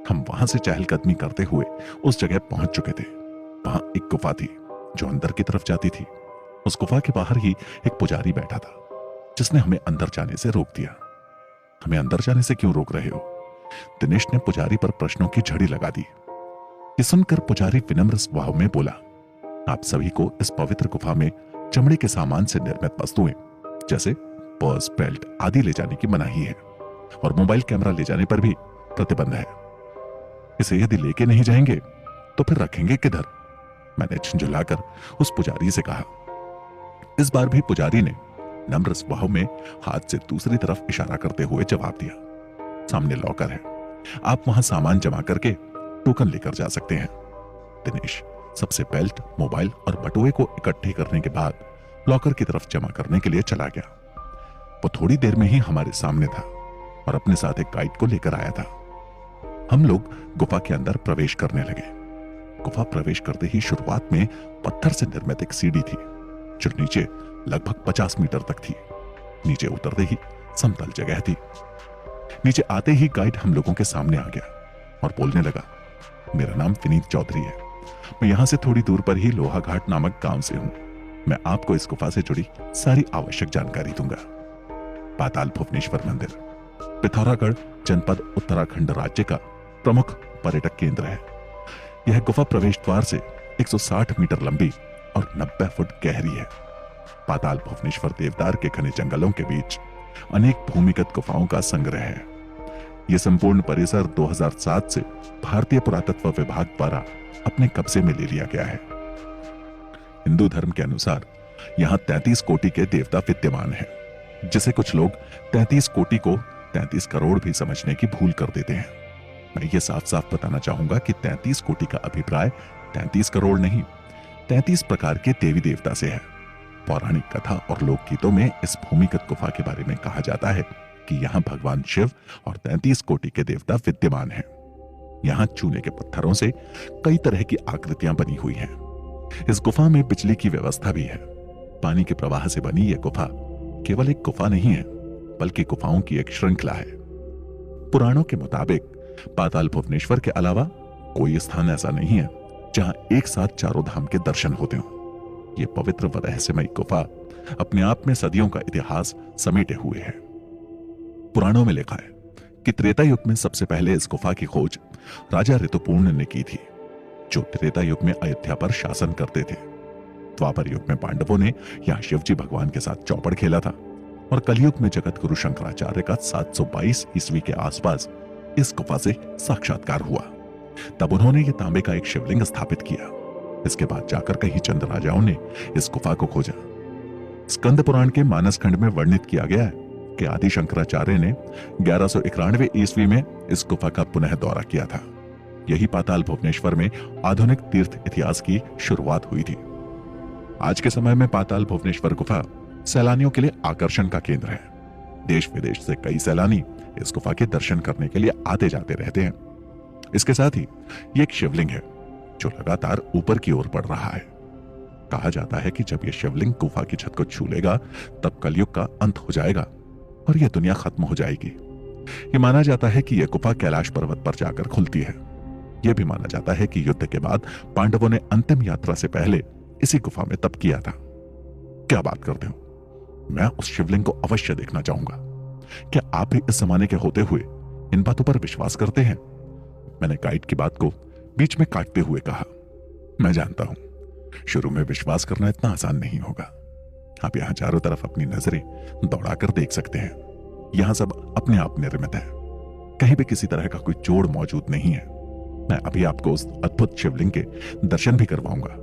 हम वहां से चहलकदमी करते हुए उस जगह पहुंच चुके थे। वहां एक गुफा थी जो अंदर की तरफ जाती थी। उस गुफा के बाहर ही एक पुजारी बैठा था जिसने हमें अंदर जाने से रोक दिया। हमें अंदर जाने से क्यों रोक रहे हो? दिनेश ने पुजारी पर प्रश्नों की झड़ी लगा दी। ये सुनकर पुजारी विनम्र स्वभाव में बोला, आप सभी को इस पवित्र गुफा में चमड़े के सामान से निर्मित वस्तुएं जैसे पर्स, बेल्ट आदि ले जाने की मनाही है और मोबाइल कैमरा ले जाने पर भी प्रतिबंध है। इसे यदि लेके नहीं जाएंगे तो फिर रखेंगे किधर? मैंने झुंझुलाकर उस पुजारी से कहा। इस बार भी पुजारी ने नम्र स्वभाव में हाथ से दूसरी तरफ इशारा करते हुए जवाब दिया, सामने लॉकर है, आप वहां सामान जमा करके टोकन लेकर जा सकते हैं। दिनेश सबसे बेल्ट, मोबाइल और बटुए को इकट्ठे करने के बाद लॉकर की तरफ जमा करने के लिए चला गया। वो थोड़ी देर में ही हमारे सामने था और अपने साथ एक गाइड को लेकर आया था। हम लोग गुफा के अंदर प्रवेश करने लगे। गुफा प्रवेश करते ही शुरुआत में पत्थर से निर्मित एक सीढ़ी थी जो नीचे लगभग 50 मीटर तक थी। नीचे उतरते ही समतल जगह थी। नीचे आते ही गाइड हम लोगों के सामने आ गया और बोलने लगा, मेरा नाम विनीत चौधरी है, मैं यहां से थोड़ी दूर पर ही लोहा घाट नामक गांव से हूं। मैं आपको इस गुफा से जुड़ी सारी आवश्यक जानकारी दूंगा। पाताल भुवनेश्वर मंदिर पिथौरागढ़ जनपद उत्तराखंड राज्य का प्रमुख पर्यटक केंद्र है। यह गुफा प्रवेश द्वार से 160 मीटर लंबी और 90 फुट गहरी है। पाताल भुवनेश्वर देवदार के घने जंगलों के बीच अनेक भूमिगत गुफाओं का संग्रह है। यह संपूर्ण परिसर 2007 से भारतीय पुरातत्व विभाग द्वारा अपने कब्जे में ले लिया गया है। हिंदू धर्म के अनुसार यहां 33 कोटि के देवता विद्यमान हैं, जिसे कुछ लोग 33 कोटि को 33 करोड़ भी समझने की भूल कर देते हैं। मैं ये साफ साफ बताना चाहूंगा कि 33 कोटि का अभिप्राय 33 करोड़ नहीं, 33 प्रकार के देवी देवता से है। पौराणिक कथा और लोकगीतों में इस भूमिगत गुफा के बारे में कहा जाता है कि यहाँ भगवान शिव और 33 कोटि के देवता विद्यमान हैं। यहाँ चूने के पत्थरों से कई तरह की आकृतियां बनी हुई हैं। इस गुफा में बिजली की व्यवस्था भी है। पानी के प्रवाह से बनी यह गुफा केवल एक गुफा नहीं है, बल्कि गुफाओं की एक श्रृंखला है। पुराणों के मुताबिक पाताल भुवनेश्वर के अलावा कोई स्थान ऐसा नहीं है जहां एक साथ चारों धाम के दर्शन होते हों। यह पवित्र व रहस्यमय गुफा अपने आप में सदियों का इतिहास समेटे हुए है। पुराणों में लिखा है कि त्रेता युग में सबसे पहले इस गुफा की खोज राजा ऋतुपूर्ण ने की थी, जो त्रेता युग में अयोध्या पर शासन करते थे। द्वापर युग में पांडवों ने यहां शिवजी भगवान के साथ चौपड़ खेला था और कलयुग में जगत गुरु शंकराचार्य का 722 ईस्वी के आसपास इस गुफा से साक्षात्कार हुआ। तब उन्होंने ये तांबे का एक शिवलिंग स्थापित किया। इसके बाद जाकर कहीं चंद राजाओं ने इस गुफा को खोजा। स्कंद पुराण के मानस खंड में वर्णित किया गया है कि आदि शंकराचार्य ने 1191 ईस्वी में इस गुफा का पुनः दौरा किया था। यही पाताल भुवनेश्वर में आधुनिक तीर्थ इतिहास की शुरुआत हुई थी। आज के समय में पाताल भुवनेश्वर गुफा सैलानियों के लिए आकर्षण का केंद्र है। देश विदेश से कई सैलानी इस गुफा के दर्शन करने के लिए आते जाते रहते हैं। इसके साथ ही ये एक शिवलिंग है जो लगातार ऊपर की ओर बढ़ रहा है। कहा जाता है कि जब यह शिवलिंग गुफा की छत को छू लेगा तब कलयुग का अंत हो जाएगा और यह दुनिया खत्म हो जाएगी। यह माना जाता है कि यह गुफा कैलाश पर्वत पर जाकर खुलती है। यह भी माना जाता है कि युद्ध के बाद पांडवों ने अंतिम यात्रा से पहले इसी गुफा में तप किया था। क्या बात करते हो? मैं उस शिवलिंग को अवश्य देखना चाहूंगा। क्या आप भी इस जमाने के होते हुए इन बातों पर विश्वास करते हैं? मैंने गाइड की बात को बीच में काटते हुए कहा, मैं जानता हूं शुरू में विश्वास करना इतना आसान नहीं होगा। आप यहां चारों तरफ अपनी नजरें दौड़ाकर देख सकते हैं। यहां सब अपने आप निर्मित है, कहीं भी किसी तरह का कोई जोड़ मौजूद नहीं है। मैं अभी आपको उस अद्भुत शिवलिंग के दर्शन भी करवाऊंगा।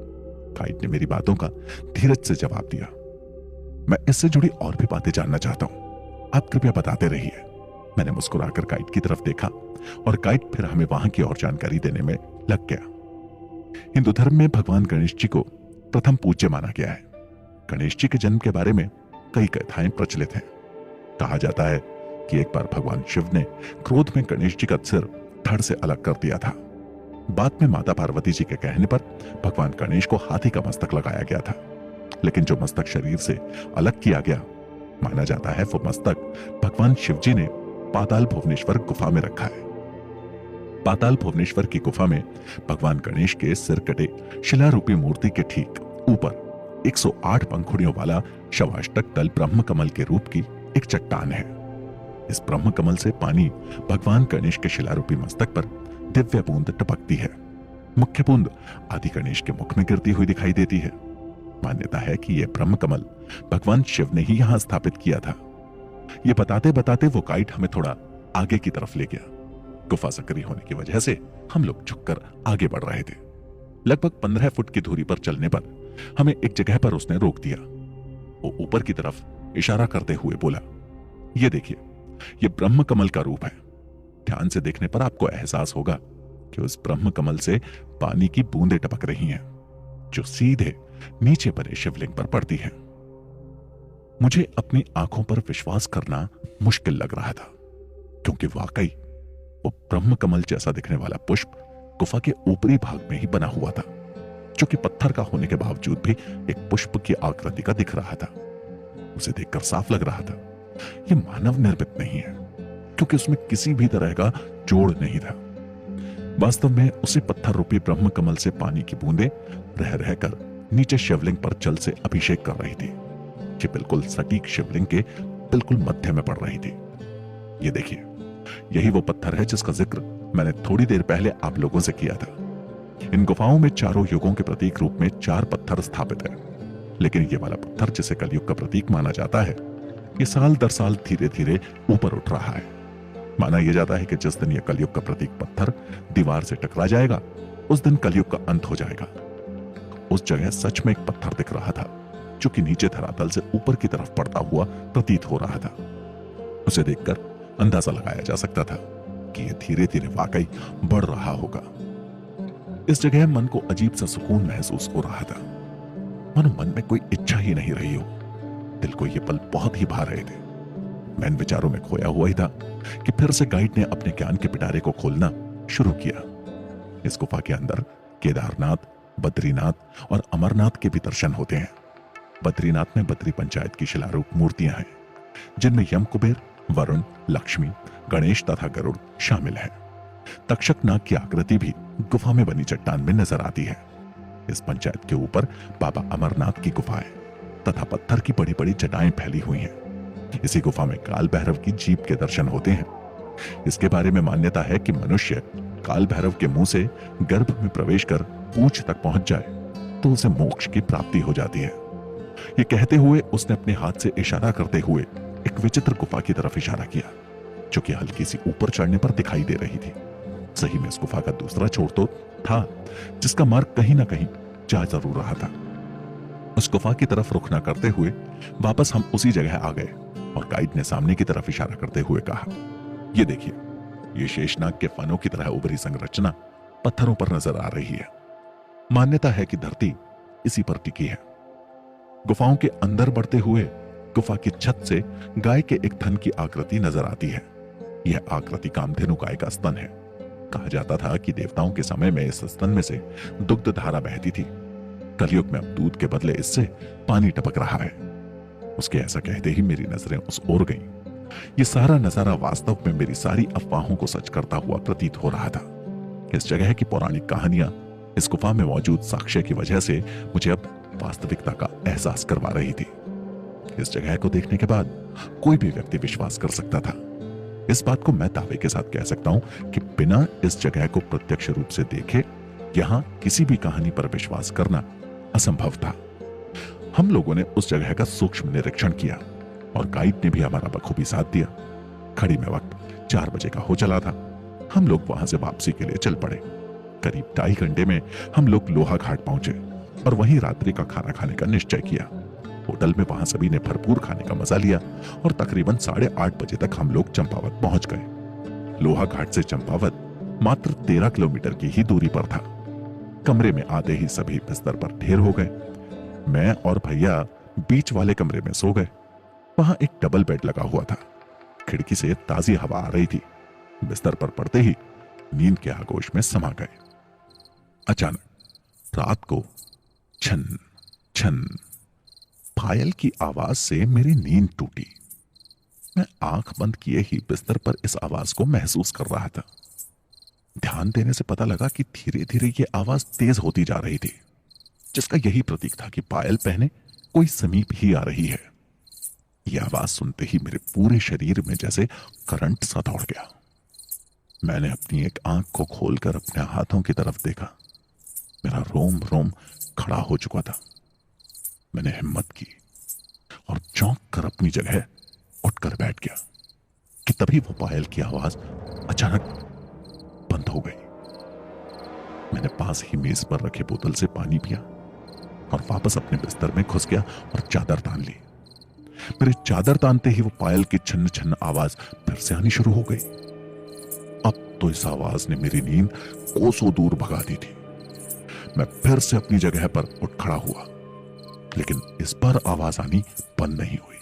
गाइड ने मेरी बातों का धीरज से जवाब दिया। मैं इससे जुड़ी और भी बातें जानना चाहता हूं, आप कृपया बताते रहिए। मैंने मुस्कुराकर गाइड की तरफ देखा और गाइड फिर हमें वहां की और जानकारी देने में लग गया। हिंदू धर्म में भगवान गणेश जी को प्रथम पूज्य माना गया है। गणेश जी के जन्म के बारे में कई कथाएं प्रचलित हैं। कहा जाता है कि एक बार भगवान शिव ने क्रोध में गणेश जी का सिर धड़ से अलग कर दिया था। बाद में माता पार्वती जी के कहने पर भगवान गणेश को हाथी का मस्तक लगाया गया था, लेकिन जो मस्तक शरीर से अलग किया गया, माना जाता है वो मस्तक भगवान शिव जी ने पाताल भुवनेश्वर गुफा में रखा है। पाताल भुवनेश्वर की गुफा में भगवान गणेश के सिर कटे शिलारूपी मूर्ति के ठीक ऊपर 108 पंखुड़ियों वाला शवाष्टक दल ब्रह्म कमल के रूप की एक चट्टान है। इस ब्रह्म कमल से पानी भगवान गणेश के शिलारूपी मस्तक पर दिव्य बूंद टपकती है। मुख्य बूंद आदि गणेश के मुख में गिरती हुई दिखाई देती है। मान्यता है कि यह ब्रह्म कमल भगवान शिव ने ही यहां स्थापित किया था। यह बताते बताते वो गाइड हमें थोड़ा आगे की तरफ ले गया। गुफा सकरी होने की वजह से हम लोग झुककर आगे बढ़ रहे थे। लगभग 15 फुट की दूरी पर चलने पर हमें एक जगह पर उसने रोक दिया। वो ऊपर की तरफ इशारा करते हुए बोला, ये देखिए, ये ब्रह्म कमल का रूप है। ध्यान से देखने पर आपको एहसास होगा कि उस ब्रह्म कमल से पानी की बूंदें टपक रही हैं, जो सीधे नीचे बने शिवलिंग पर पड़ती हैं। मुझे अपनी आंखों पर विश्वास करना मुश्किल लग रहा था, क्योंकि वाकई वो ब्रह्म कमल जैसा दिखने वाला पुष्प गुफा के ऊपरी भाग में ही बना हुआ था, जो कि पत्थर का होने के बावजूद भी एक पुष्प की आकृति का दिख रहा था। उसे देखकर साफ लग रहा था यह मानव निर्मित नहीं है, क्योंकि उसमें किसी भी तरह का जोड़ नहीं था। वास्तव में उसी पत्थर रूपी ब्रह्म कमल से पानी की बूंदें रह रहकर नीचे शिवलिंग पर जल से अभिषेक कर रही थी, जो बिल्कुल सटीक शिवलिंग के बिल्कुल मध्य में पड़ रही थी। ये देखिए, यही वो पत्थर है जिसका जिक्र मैंने थोड़ी देर पहले आप लोगों से किया था। इन गुफाओं में चारों युगों के प्रतीक रूप में 4 पत्थर स्थापित है, लेकिन ये वाला पत्थर जिसे कलयुग का प्रतीक माना जाता है, ये साल दर साल धीरे धीरे ऊपर उठ रहा है। माना यह जाता है कि जिस दिन यह कलयुग का प्रतीक पत्थर दीवार से टकरा जाएगा, उस दिन कलयुग का अंत हो जाएगा। उस जगह सच में एक पत्थर दिख रहा था, जो कि नीचे धरातल से ऊपर की तरफ पड़ता हुआ प्रतीत हो रहा था। उसे देखकर अंदाजा लगाया जा सकता था कि यह धीरे धीरे वाकई बढ़ रहा होगा। इस जगह मन को अजीब सा सुकून महसूस हो रहा था, मानो मन में कोई इच्छा ही नहीं रही हो। दिल को ये पल बहुत ही भा रहे थे। मैं इन विचारों में खोया हुआ ही था कि फिर से गाइड ने अपने ज्ञान के पिटारे को खोलना शुरू किया। इस गुफा के अंदर केदारनाथ, बद्रीनाथ और अमरनाथ के भी दर्शन होते हैं। बद्रीनाथ में बद्री पंचायत की शिलारूप मूर्तियां हैं, जिनमें यम कुबेर, वरुण, लक्ष्मी, गणेश तथा गरुड़ शामिल है। तक्षक नाग की आकृति भी गुफा में बनी चट्टान में नजर आती है। इस पंचायत के ऊपर बाबा अमरनाथ की गुफा है तथा पत्थर की बड़ी बड़ी चटाएं फैली हुई हैं। इसी गुफा में काल भैरव की जीभ के दर्शन होते हैं। इसके बारे में मान्यता है कि मनुष्य काल भैरव के मुंह से गर्भ में प्रवेश कर पूंछ तक पहुंच जाए तो उसे मोक्ष की प्राप्ति हो जाती है। ये कहते हुए उसने अपने हाथ से इशारा करते हुए एक विचित्र गुफा की तरफ इशारा किया, जो कि हल्की सी ऊपर चढ़ने पर दिखाई दे रही थी। सही में इस गुफा का दूसरा छोर तो था, जिसका मार्ग कहीं ना कहीं जा जरूर रहा था। उस गुफा की तरफ रुख न करते हुए वापस हम उसी जगह आ गए और गाइड ने सामने की तरफ इशारा करते हुए कहा, ये देखिए, ये शेषनाग के फनों की तरह उभरी संरचना पत्थरों पर नजर आ रही है। मान्यता है कि धरती इसी पर टिकी है। गुफाओं के अंदर बढ़ते हुए गुफा की छत से गाय के एक थन की आकृति नजर आती है। यह आकृति कामधेनु गाय का स्तन है। कहा जाता था कि देवताओं के समय में इस स्तन में से दुग्ध धारा बहती थी। कलयुग में अब दूध के बदले इससे पानी टपक रहा है। उसके ऐसा कहते ही मेरी नजरें उस ओर गईं। यह सारा नजारा वास्तव में मेरी सारी अफवाहों को सच करता हुआ प्रतीत हो रहा था। इस जगह की पौराणिक कहानियां इस गुफा में मौजूद साक्ष्य की वजह से मुझे अब वास्तविकता का एहसास करवा रही थी। इस जगह को देखने के बाद कोई भी व्यक्ति विश्वास कर सकता था। इस बात को मैं दावे के साथ कह सकता हूं कि बिना इस जगह को प्रत्यक्ष रूप से देखे यहां किसी भी कहानी पर विश्वास करना असंभव था। हम लोगों ने उस जगह का सूक्ष्म निरीक्षण किया और गाइड ने भी हमारा बखूबी साथ दिया। खड़ी में वक्त 4 बजे का हो चला था। हम लोग वहां से वापसी के लिए चल पड़े। करीब 2.5 घंटे में हम लोग लोहा घाट पहुंचे और वहीं रात्रि का खाना खाने का निश्चय किया। होटल में वहां सभी ने भरपूर खाने का मजा लिया और तकरीबन 8:30 बजे तक हम लोग चंपावत पहुंच गए। लोहा घाट से चंपावत मात्र 13 किलोमीटर की ही दूरी पर था। कमरे में आते ही सभी बिस्तर पर ढेर हो गए। मैं और भैया बीच वाले कमरे में सो गए। वहां एक डबल बेड लगा हुआ था। खिड़की से ताजी हवा आ रही थी। बिस्तर पर पड़ते ही नींद के आगोश में समा गए। अचानक रात को छन छन पायल की आवाज से मेरी नींद टूटी। मैं आंख बंद किए ही बिस्तर पर इस आवाज को महसूस कर रहा था। ध्यान देने से पता लगा कि धीरे धीरे ये आवाज तेज होती जा रही थी, जिसका यही प्रतीक था कि पायल पहने कोई समीप ही आ रही है। यह आवाज सुनते ही मेरे पूरे शरीर में जैसे करंट सा दौड़ गया। मैंने अपनी एक आंख को खोलकर अपने हाथों की तरफ देखा। मेरा रोम रोम खड़ा हो चुका था। मैंने हिम्मत की और चौंक कर अपनी जगह उठकर बैठ गया कि तभी वो पायल की आवाज अचानक बंद हो गई। मैंने पास ही मेज पर रखे बोतल से पानी पिया और वापस अपने बिस्तर में घुस गया और चादर तान ली। मेरे चादर तानते ही वो पायल की छन्न छन्न आवाज फिर से आनी शुरू हो गई। अब तो इस आवाज ने मेरी नींद कोसों दूर भगा दी थी। मैं फिर से अपनी जगह पर उठ खड़ा हुआ, लेकिन इस बार आवाज आनी बंद नहीं हुई।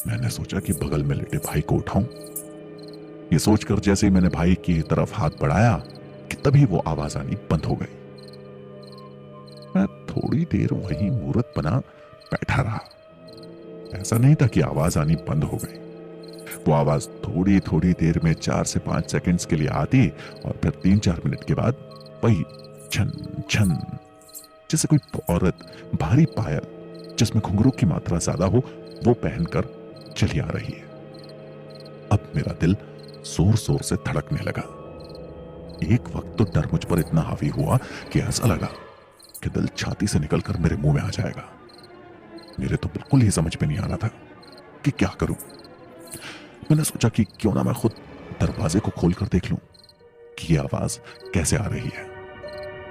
मैंने सोचा कि बगल में लेटे भाई को उठाऊं। ये सोचकर जैसे ही मैंने भाई की तरफ हाथ बढ़ाया कि तभी वो आवाज आनी बंद हो गई। मैं थोड़ी देर वहीं मूर्त बना बैठा रहा। ऐसा नहीं था कि आवाज आनी बंद हो गई। वो आवाज थोड़ी थोड़ी देर में 4 से 5 सेकंड्स के लिए आती और फिर 3-4 मिनट के बाद वही छन छन, जैसे कोई औरत भारी पायल जिसमें घुंघरू की मात्रा ज्यादा हो वो पहनकर चली आ रही है। अब मेरा दिल जोर जोर से धड़कने लगा। एक वक्त तो डर मुझ पर इतना हावी हुआ कि ऐसा लगा कि दिल छाती से निकलकर मेरे मुंह में आ जाएगा। मेरे तो बिल्कुल ही समझ में नहीं आ रहा था कि क्या करूं। मैंने सोचा कि क्यों ना मैं खुद दरवाजे को खोलकर देख लूं कि यह आवाज कैसे आ रही है।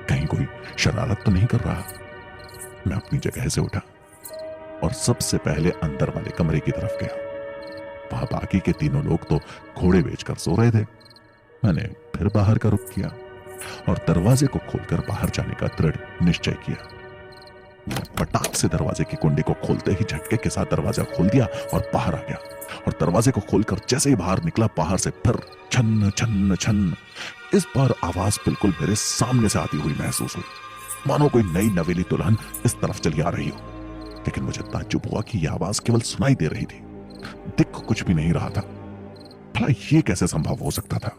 कहीं कोई शरारत तो नहीं कर रहा। मैं अपनी जगह से उठा और सबसे पहले अंदर वाले कमरे की तरफ गया। वहां बाकी के तीनों लोग तो घोड़े बेचकर सो रहे थे। मैंने फिर बाहर का रुख किया और दरवाजे को खोलकर बाहर जाने का दृढ़ निश्चय किया। मैं पटाख से दरवाजे की कुंडी को खोलते ही झटके के साथ दरवाजा खोल दिया और बाहर आ गया। और दरवाजे को खोलकर जैसे ही बाहर निकला, बाहर से फिर छन्न छन्न छन्न। इस बार आवाज बिल्कुल मेरे सामने से आती हुई महसूस हुई, मानो कोई नई नवेली दुल्हन इस तरफ चली आ रही हो। लेकिन मुझे ताज्जुब हुआ कि यह आवाज केवल सुनाई दे रही थी, दिख कुछ भी नहीं रहा था। भला ये कैसे संभव हो सकता था?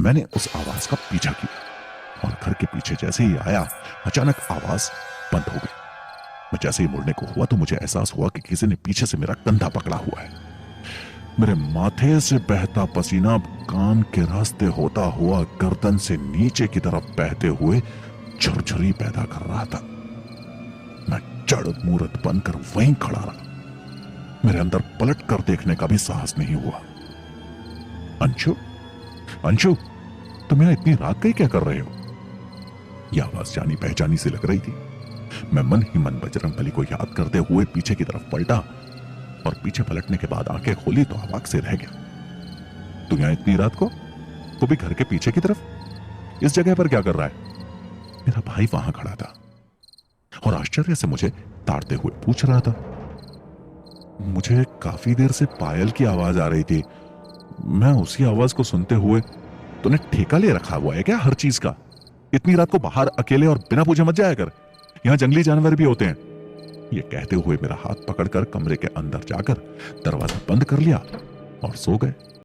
मैंने उस आवाज का पीछा किया और घर के पीछे जैसे ही आया, अचानक आवाज बंद हो गई। मैं जैसे ही मुड़ने को हुआ तो मुझे एहसास हुआ कि किसी ने पीछे से मेरा कंधा पकड़ा हुआ है। मेरे माथे से बहता पसीना कान के रास्ते होता हुआ गर्दन से नीचे की तरफ बहते हुए झुरझुरी पैदा कर रहा था। मैं जड़ मूर्त बनकर वहीं खड़ा रहा। मेरे अंदर पलट कर देखने का भी साहस नहीं हुआ। अंशु, अंशु, तुम यहाँ इतनी रात गई क्या कर रहे हो? यह आवाज जानी पहचानी सी लग रही थी। मैं मन ही मन बजरंगबली को याद करते हुए पीछे की तरफ पलटा और पीछे पलटने के बाद आंखें खोली तो अवाक से रह गया। तू यहां इतनी रात को, वो भी घर के पीछे की तरफ, इस जगह पर क्या कर रहा है? मेरा भाई वहां खड़ा था और आश्चर्य से मुझे ताड़ते हुए पूछ रहा था। मुझे काफी देर से पायल की आवाज आ रही थी। मैं उसी आवाज को सुनते हुए, तूने ठेका ले रखा हुआ है क्या हर चीज का? इतनी रात को बाहर अकेले और बिना पूछे मत जाया कर, यहां जंगली जानवर भी होते हैं। ये कहते हुए मेरा हाथ पकड़कर कमरे के अंदर जाकर दरवाजा बंद कर लिया और सो गए।